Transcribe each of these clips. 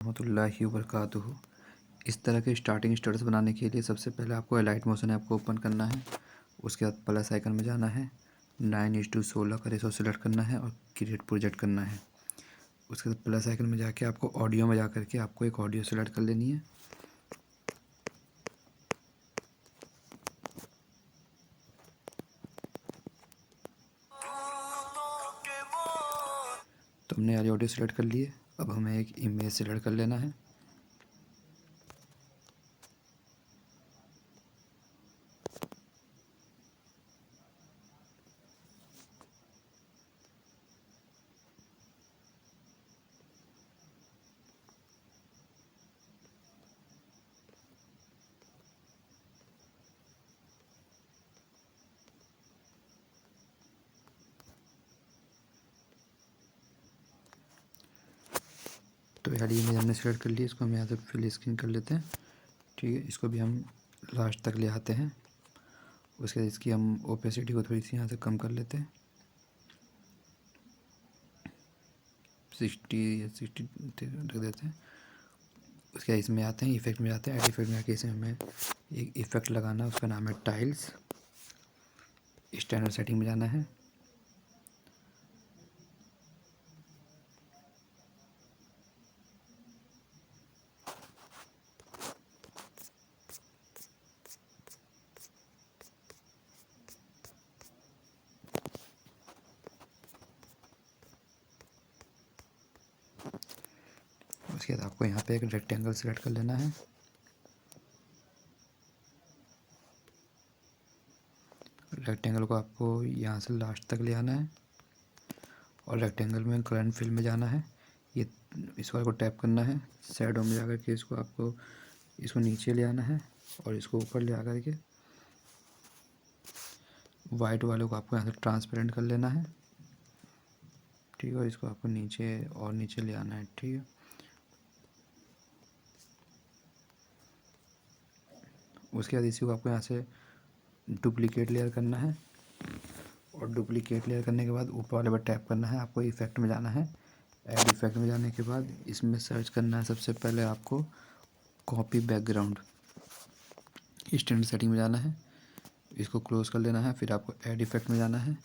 रहमतुल्लाहि वबरकातुहू। इस तरह के स्टार्टिंग स्टेटस बनाने के लिए सबसे पहले आपको एलाइट मोशन ऐप को ओपन करना है। उसके बाद प्लस आइकन में जाना है, 9:16 का रेशो सेलेक्ट करना है और क्रिएट प्रोजेक्ट करना है। उसके बाद प्लस आइकन में जाके आपको ऑडियो में जा करके आपको एक ऑडियो सेलेक्ट कर लेनी है। तो हमने यार ऑडियो सेलेक्ट कर लिए। अब हमें एक इमेज सेलेक्ट कर लेना है। तो यार इमेज हमने सेलेक्ट कर ली, इसको हम यहाँ से फिल स्क्रीन कर लेते हैं। ठीक है, इसको भी हम लास्ट तक ले आते हैं। उसके बाद इसकी हम ओपेसिटी को थोड़ी सी यहाँ से कम कर लेते हैं, 60 या 60 रख देते हैं। उसके बाद इसमें आते हैं, इफेक्ट में जाते हैं। एड इफेक्ट में आके इसमें हमें एक इफेक्ट लगाना है, उसका नाम है टाइल्स। स्टैंडर्ड सेटिंग में जाना है। उसके बाद आपको यहाँ पे एक रेक्टेंगल सेलेक्ट कर लेना है। रेक्टेंगल को आपको यहाँ से लास्ट तक ले आना है और रेक्टेंगल में करंट फिल में जाना है। ये इस वाले को टैप करना है, शैडो में जाकर के इसको आपको इसको नीचे ले आना है और इसको ऊपर ले आकर के वाइट वाले को आपको यहाँ से ट्रांसपेरेंट कर लेना है। ठीक है, और इसको आपको नीचे और नीचे ले आना है। ठीक है, उसके बाद इसी को आपको यहाँ से डुप्लीकेट लेयर करना है और डुप्लीकेट लेयर करने के बाद ऊपर वाले पर टैप करना है। आपको इफेक्ट में जाना है। ऐड इफेक्ट में जाने के बाद इसमें सर्च करना है सबसे पहले आपको कॉपी बैकग्राउंड। स्टैंडर्ड सेटिंग में जाना है, इसको क्लोज कर लेना है। फिर आपको ऐड इफेक्ट में जाना है।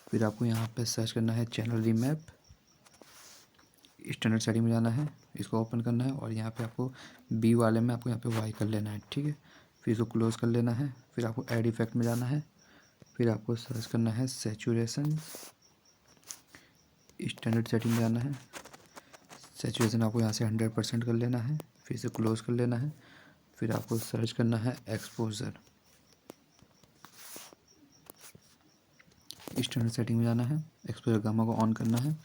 फिर आपको यहाँ पे सर्च करना है चैनल रीमैप। स्टैंडर्ड सेटिंग में जाना है, इसको ओपन करना है और यहाँ पे आपको बी वाले में आपको यहाँ पे वाई कर लेना है। ठीक है, फिर इसको क्लोज कर लेना है। फिर आपको ऐड इफेक्ट में जाना है। फिर आपको सर्च करना है सैचुरेशन। स्टैंडर्ड सेटिंग में जाना है, सैचुरेशन आपको यहाँ से 100% कर लेना है। फिर इसे क्लोज कर लेना है। फिर आपको सर्च करना है एक्सपोजर। स्टैंडर्ड सेटिंग में जाना है, एक्सपोजर गामा को ऑन करना है।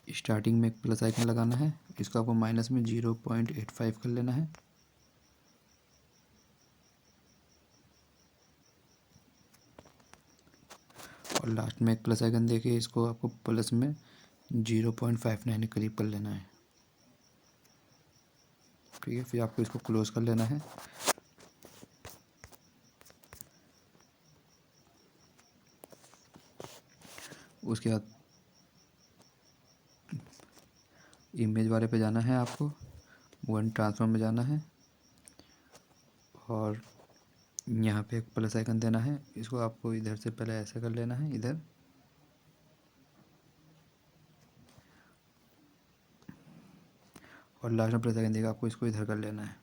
स्टार्टिंग में एक प्लस आइकन लगाना है, इसको आपको माइनस में 0.85 कर लेना है। और लास्ट में एक प्लस आइकन देके इसको आपको प्लस में 0.59 के करीब कर लेना है। ठीक है, फिर आपको इसको क्लोज कर लेना है। उसके बाद इमेज वाले पे जाना है, आपको वन ट्रांसफॉर्म में जाना है और यहाँ पे एक प्लस आइकन देना है। इसको आपको इधर से पहले ऐसे कर लेना है इधर, और लास्ट में प्लस आइकन देगा आपको इसको इधर कर लेना है।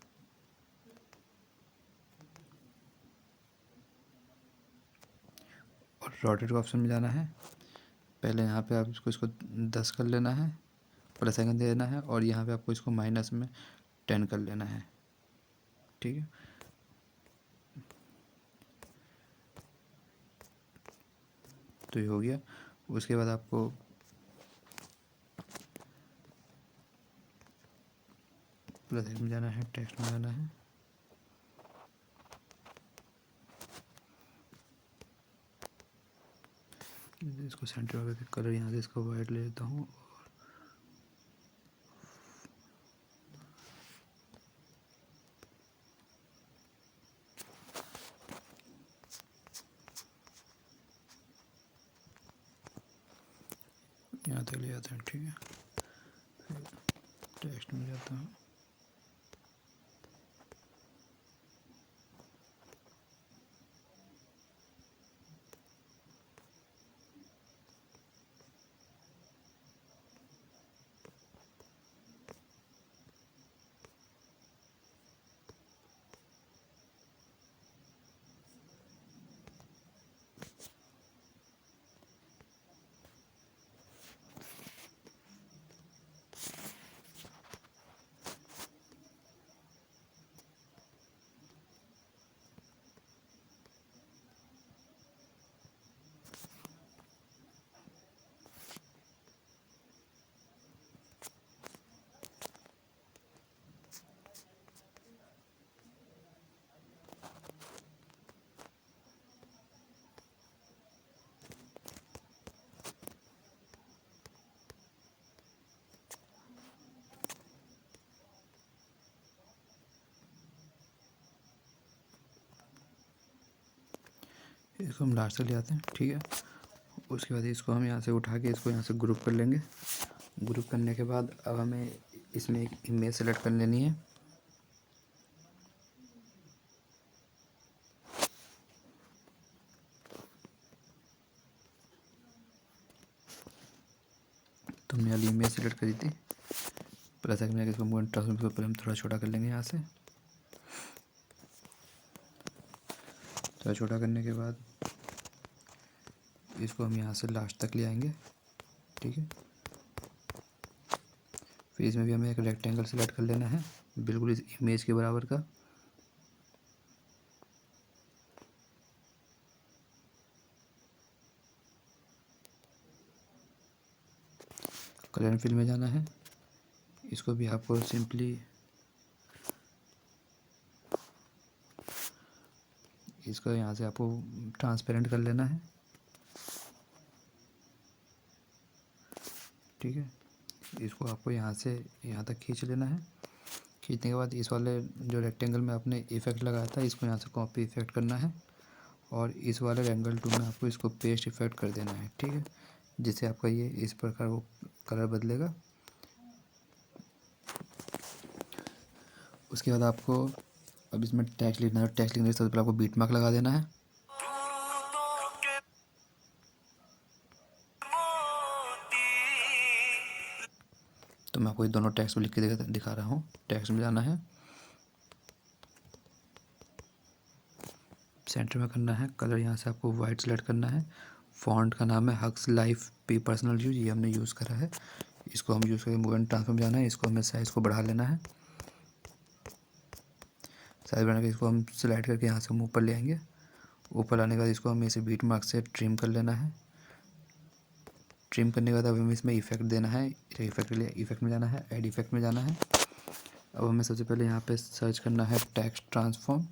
और रोटेट का ऑप्शन में जाना है। पहले यहाँ पे आप इसको 10 कर लेना है, प्लस आइकन दे देना है और यहाँ पे आपको इसको माइनस में 10 कर लेना है। ठीक है, तो ये हो गया। उसके बाद आपको प्लस में जाना है, टेक्स्ट में जाना है, इसको सेंटर करके कलर यहाँ से इसको वाइट ले लेता हूँ। यहाँ तक ले आते हैं, ठीक है। टेक्स्ट में जाता हूँ, इसको हम लास्ट तक ले आते हैं, ठीक है। उसके बाद इसको हम यहाँ से उठा के इसको यहाँ से ग्रुप कर लेंगे। ग्रुप करने के बाद अब हमें इसमें एक इमेज सेलेक्ट कर लेनी है। तो हमने वाली इमेज सेलेक्ट करी थी, प्लस आइकन इसको मूव ट्रांसफॉर्म पर हम थोड़ा छोटा कर लेंगे। यहाँ से थोड़ा छोटा करने के बाद इसको हम यहाँ से लास्ट तक ले आएंगे, ठीक है। फिर इसमें भी हमें एक रेक्टेंगल सेलेक्ट कर लेना है, बिल्कुल इस इमेज के बराबर का। कलर एंड फिल में जाना है, इसको भी आपको सिंपली इसको यहाँ से आपको ट्रांसपेरेंट कर लेना है, ठीक है। इसको आपको यहाँ से यहाँ तक खींच लेना है। खींचने के बाद इस वाले जो रेक्टेंगल में आपने इफेक्ट लगाया था इसको यहाँ से कॉपी इफेक्ट करना है, और इस वाले रेंगल टूल में आपको इसको पेस्ट इफेक्ट कर देना है, ठीक है। जिससे आपका ये इस प्रकार वो कलर बदलेगा। उसके बाद आपको अब इसमें टेक्स्ट लिखना है। टेक्स्ट लिखने से सबसे पहले आपको बीट मार्क लगा देना है। तो मैं आपको ये दोनों टेक्स्ट में लिख के दिखा रहा हूँ। टेक्स्ट में जाना है, सेंटर में करना है, कलर यहाँ से आपको वाइट सेलेक्ट करना है। फॉन्ट का नाम है hugs life P personal use, ये हमने यूज़ करा है। इसको हम यूज़ करके मूव एंड ट्रांसफॉर्म जाना है। इसको हमें साइज़ को बढ़ा लेना है। साइज बढ़ा के इसको हम सिलेक्ट करके यहाँ से हम ऊपर ले आएंगे। ऊपर लाने के बाद इसको हमें इसे बीट मार्क से ट्रिम कर लेना है। ट्रिम करने के बाद अब हमें इसमें इफेक्ट देना है। इफेक्ट के लिए इफेक्ट में जाना है, ऐड इफेक्ट में जाना है। अब हमें सबसे पहले यहाँ पे सर्च करना है टेक्स्ट ट्रांसफॉर्म।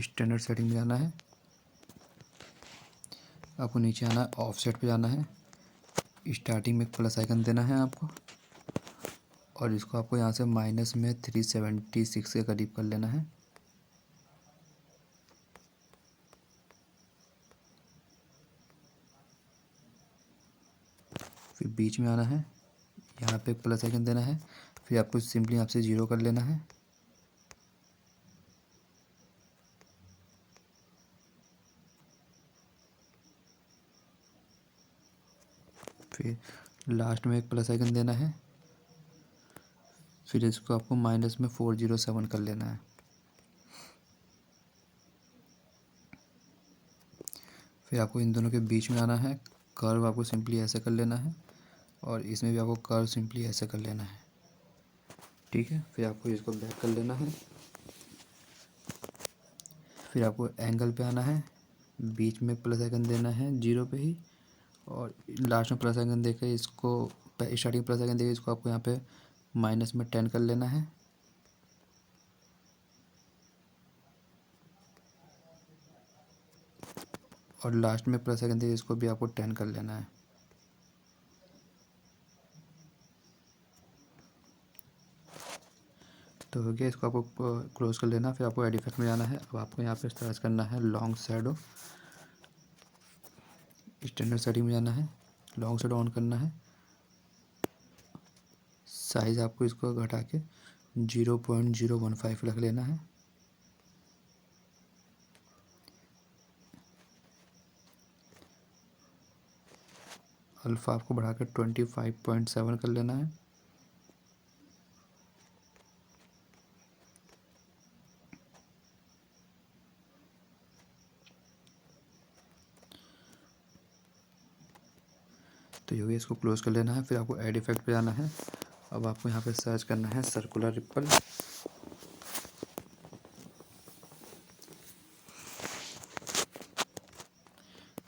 स्टैंडर्ड सेटिंग में जाना है, आपको नीचे आना है, ऑफसेट पे जाना है, स्टार्टिंग में एक प्लस आइकन देना है आपको, और इसको आपको यहाँ से माइनस में 376 के करीब कर लेना है। फिर बीच में आना है, यहाँ पे एक प्लस आइकन देना है। फिर आपको सिंपली यहाँ से 0 कर लेना है। फिर लास्ट में एक प्लस आइकन देना है। फिर इसको आपको माइनस में 407 कर लेना है। फिर आपको इन दोनों के बीच में आना है, कर्व आपको सिंपली ऐसे कर लेना है, और इसमें भी आपको कर्व सिंपली ऐसे कर लेना है, ठीक है। फिर आपको इसको बैक कर लेना है। फिर आपको एंगल पे आना है, बीच में प्लस आइकन देना है 0 पे ही, और लास्ट में प्लस आइकन देकर इसको, स्टार्टिंग प्लस आइकन देकर इसको आपको यहाँ पे माइनस में 10 कर लेना है। और लास्ट में प्लस आइकन देकर इसको भी आपको 10 कर लेना है। तो हो गया, इसको आपको क्लोज कर लेना। फिर आपको एड इफेक्ट में जाना है। अब आपको यहाँ पे सर्च करना है लॉन्ग शैडो, स्टैंडर्ड सेटिंग में जाना है, लॉन्ग शैडो ऑन करना है। साइज़ आपको इसको घटा के 0.015 रख लेना है। अल्फ़ा आपको बढ़ा कर 25.7 कर लेना है। तो ये हो गया, इसको क्लोज कर लेना है। फिर आपको ऐड इफेक्ट पे जाना है। अब आपको यहाँ पे सर्च करना है सर्कुलर रिपल।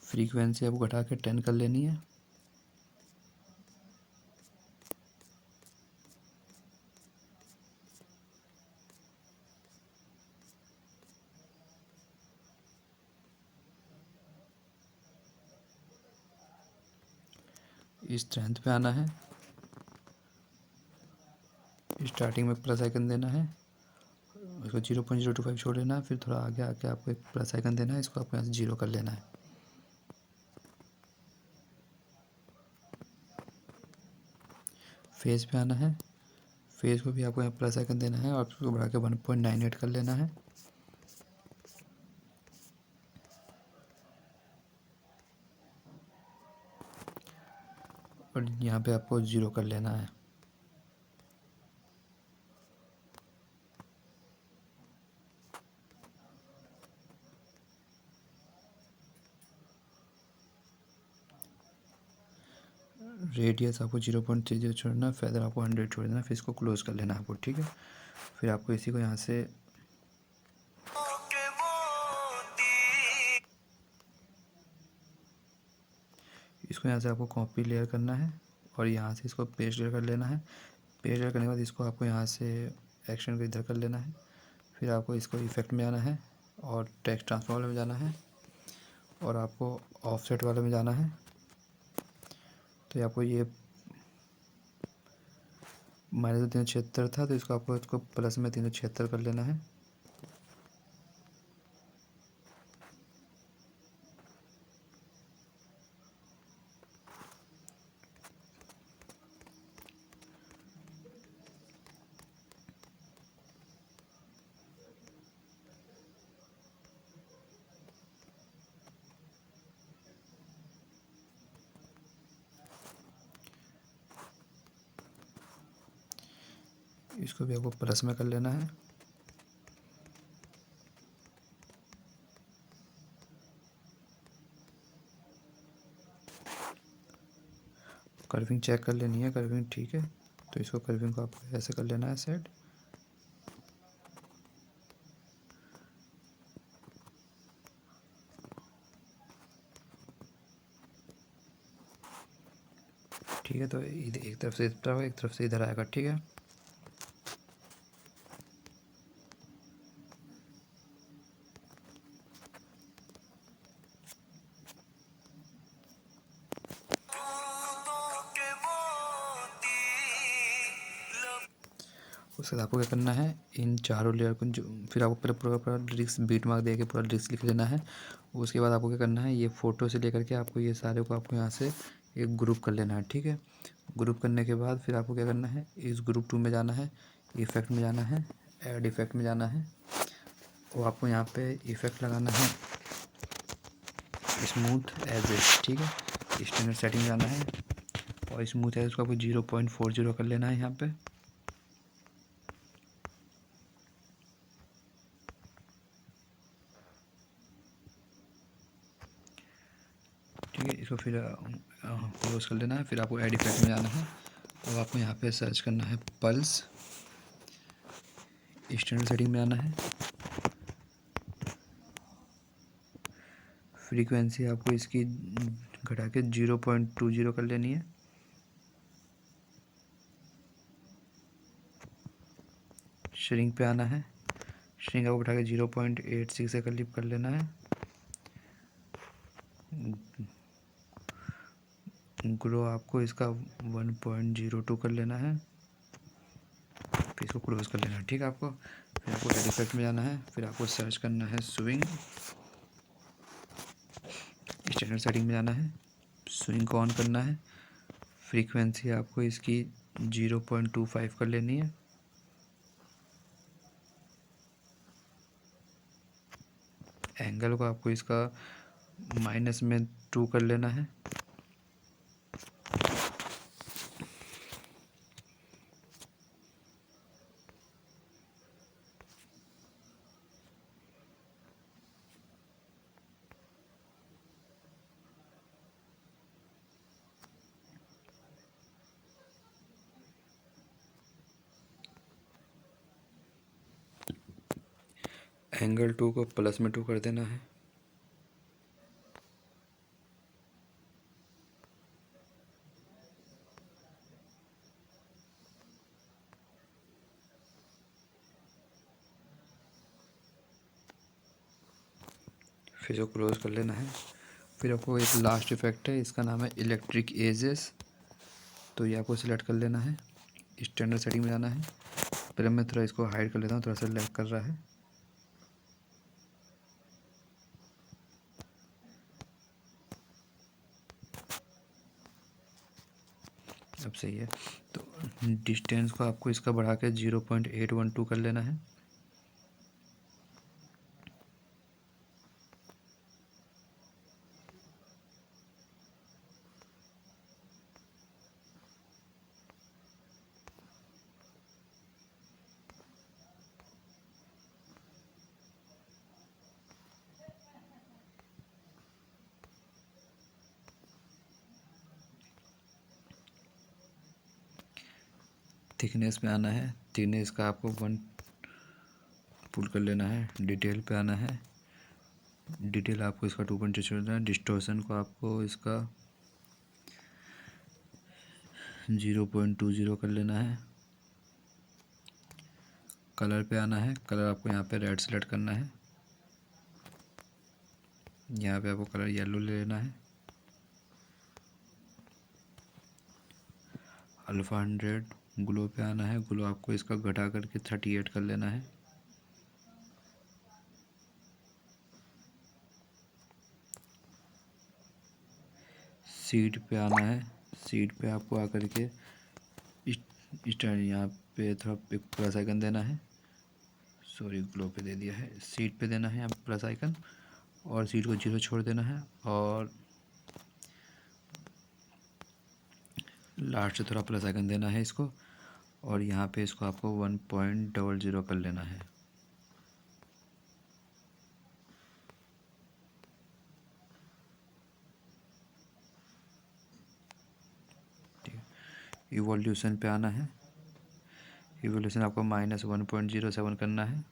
फ्रीक्वेंसी आपको घटा के 10 कर लेनी है। स्ट्रेंथ पे आना है, स्टार्टिंग में प्लस आइकन देना है, उसको 0.025 छोड़ लेना है। फिर थोड़ा आगे आके आपको एक प्लस आइकन देना है, इसको आपको यहाँ से 0 कर लेना है। फेस पे आना है, फेस को भी आपको यहाँ प्लस आइकन देना है और उसको बढ़ा के 1.98 कर लेना है। और यहाँ पे आपको 0 कर लेना है। रेडियस आपको 0.30 छोड़ना, फेदर आपको 100 छोड़ देना। फिर इसको क्लोज कर लेना आपको, ठीक है। फिर आपको इसी को यहाँ से आपको कॉपी लेयर करना है और यहाँ से इसको पेस्ट लेयर कर लेना है। पेस्ट लेयर करने के बाद इसको आपको यहाँ से एक्शन को इधर कर लेना है। फिर आपको इसको इफेक्ट में जाना है और टेक्स्ट ट्रांसफॉर्म वाले में जाना है और आपको ऑफसेट वाले में जाना है। तो आपको ये -376 था, तो इसको प्लस में 376 कर लेना है। इसको भी आपको प्लस में कर लेना है। कर्विंग चेक कर लेनी है, कर्विंग ठीक है, तो इसको कर्विंग को आपको ऐसे कर लेना है सेट। ठीक है, तो एक तरफ से इधर होगा, एक तरफ से इधर आएगा, ठीक है। उसके बाद आपको क्या करना है, इन चारों लेयर को जो, फिर आपको पहले पूरा लिरिक्स बीट मार्क दे के पूरा लिरिक्स लिख लेना है। उसके बाद आपको क्या करना है, ये फ़ोटो से लेकर के आपको ये सारे को आपको यहाँ से एक ग्रुप कर लेना है, ठीक है। ग्रुप करने के बाद फिर आपको क्या करना है, इस ग्रुप 2 में जाना है, इफेक्ट में जाना है, ऐड इफेक्ट में जाना है और आपको यहाँ पे इफेक्ट लगाना है स्मूथ एज, ठीक है। स्टैंडर्ड सेटिंग में जाना है और स्मूथ एज को आपको 0.40 कर लेना है यहाँ पे। ठीक है, इसको फिर क्लोज कर लेना है। फिर आपको ऐड इफेक्ट में जाना है। अब आपको यहाँ पे सर्च करना है पल्स, स्टैंडर्ड सेटिंग में आना है, फ्रीक्वेंसी आपको इसकी घटा के 0.20 कर लेनी है। श्रिंक पे आना है, श्रिंक आपको बढ़ा के 0.86 से करीब कर लेना है। ग्रो आपको इसका 1.02 कर लेना है, फिर इसको क्लोज कर लेना है। ठीक है आपको, फिर आपको एड इफेक्ट में जाना है, फिर आपको सर्च करना है स्विंग, स्टैंडर्ड सेटिंग में जाना है, स्विंग को ऑन करना है। फ्रीक्वेंसी आपको इसकी 0.25 कर लेनी है। एंगल को आपको इसका -2 कर लेना है। एंगल 2 को +2 कर देना है। फिर इसको क्लोज कर लेना है। फिर आपको एक लास्ट इफेक्ट है, इसका नाम है इलेक्ट्रिक एजेस, तो ये आपको सिलेक्ट कर लेना है। स्टैंडर्ड सेटिंग में जाना है। पहले मैं थोड़ा इसको हाइड कर लेता हूँ, थोड़ा सा लैग कर रहा है। अब सही है। तो डिस्टेंस को आपको इसका बढ़ा के 0.812 कर लेना है। थिकनेस में आना है, थिकनेस का आपको 1 पुल कर लेना है। डिटेल पे आना है, डिटेल आपको इसका 2.2 छोड़ना है। डिस्टॉर्शन को आपको इसका 0.20 कर लेना है। कलर पे आना है, कलर आपको यहाँ पे रेड सेलेक्ट करना है। यहाँ पे आपको कलर येलो ले लेना है। अल्फ़ा 100 ग्लो पे आना है, ग्लो आपको इसका घटा करके 38 कर लेना है। सीड पे आना है, सीड पे आपको आकर के यहाँ पे थोड़ा एक प्लस आइकन देना है। सॉरी, ग्लो पे दे दिया है, सीड पे देना है यहाँ पे प्लस आइकन, और सीड को 0 छोड़ देना है, और लास्ट से थोड़ा प्लस आइकन देना है इसको, और यहाँ पे इसको आपको 1.00 कर लेना है। ठीक है, इवोल्यूशन पे आना है, इवोल्यूशन आपको -1.07 करना है।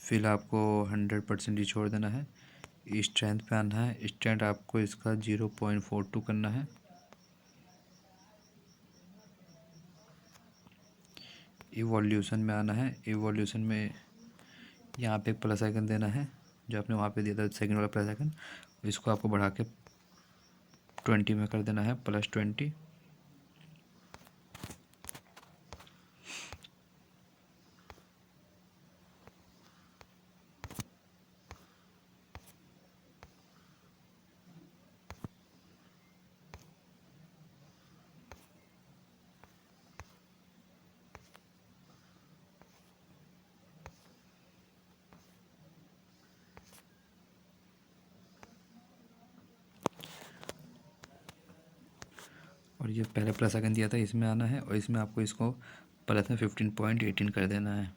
फिल आपको 100% ही छोड़ देना है। स्ट्रेंथ पे आना है, स्ट्रेंथ आपको इसका 0.42 करना है। इवोल्यूशन में आना है, इवोल्यूशन में यहाँ पे प्लस आइकन देना है, जो आपने वहाँ पे दिया था सेकंड वाला प्लस आइकन, इसको आपको बढ़ा के 20 में कर देना है, +20। और ये पहले प्लस आइकन दिया था, इसमें आना है, और इसमें आपको इसको प्लस में 15.18 कर देना है।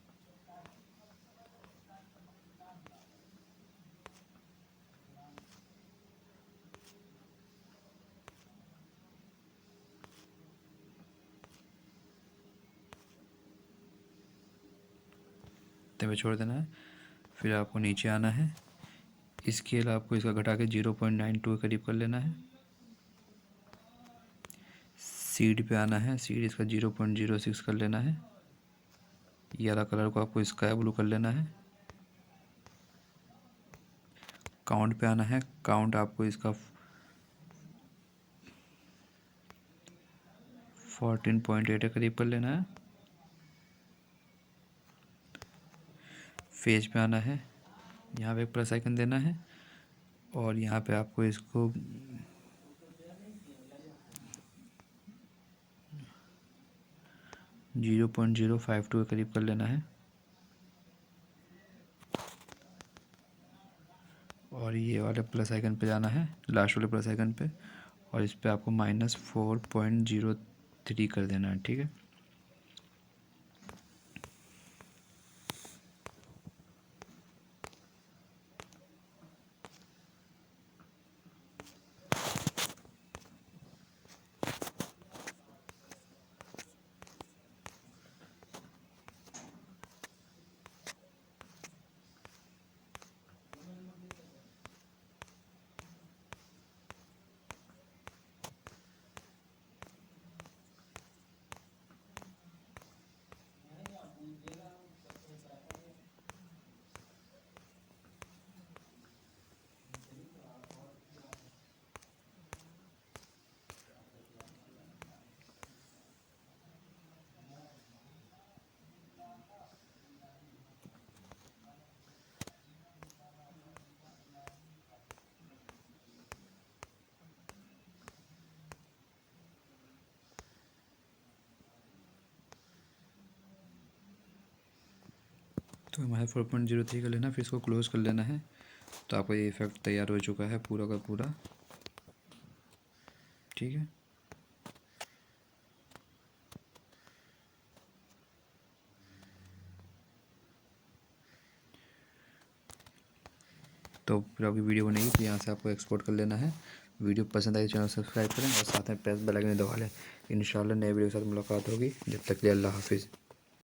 इतने पे छोड़ देना है। फिर आपको नीचे आना है, स्केल आपको इसका घटा के 0.92 के करीब कर लेना है। सीड पे आना है, सीड इसका 0.06 कर लेना है। ये वाला कलर को आपको स्काई ब्लू कर लेना है। काउंट पे आना है, काउंट आपको इसका 14.8 के करीब कर लेना है। फेज पे आना है, यहाँ पे एक प्लस आइकन देना है और यहाँ पे आपको इसको 0.052 के करीब कर लेना है। और ये वाले प्लस आइकन पे जाना है, लास्ट वाले प्लस आइकन पे, और इस पे आपको -4.03 कर देना है। ठीक है, तो हमारे 4.03 कर लेना, फिर इसको क्लोज कर लेना है। तो आपका ये इफेक्ट तैयार हो चुका है पूरा का पूरा। ठीक है, तो फिर आपकी वीडियो बनेगी तो यहाँ से आपको एक्सपोर्ट कर लेना है। वीडियो पसंद आई तो चैनल सब्सक्राइब करें और साथ में प्रेस बेल आइकन दबा लें। इंशाल्लाह नए वीडियो के साथ मुलाकात होगी। जब तक के लिए अल्लाह हाफिज़।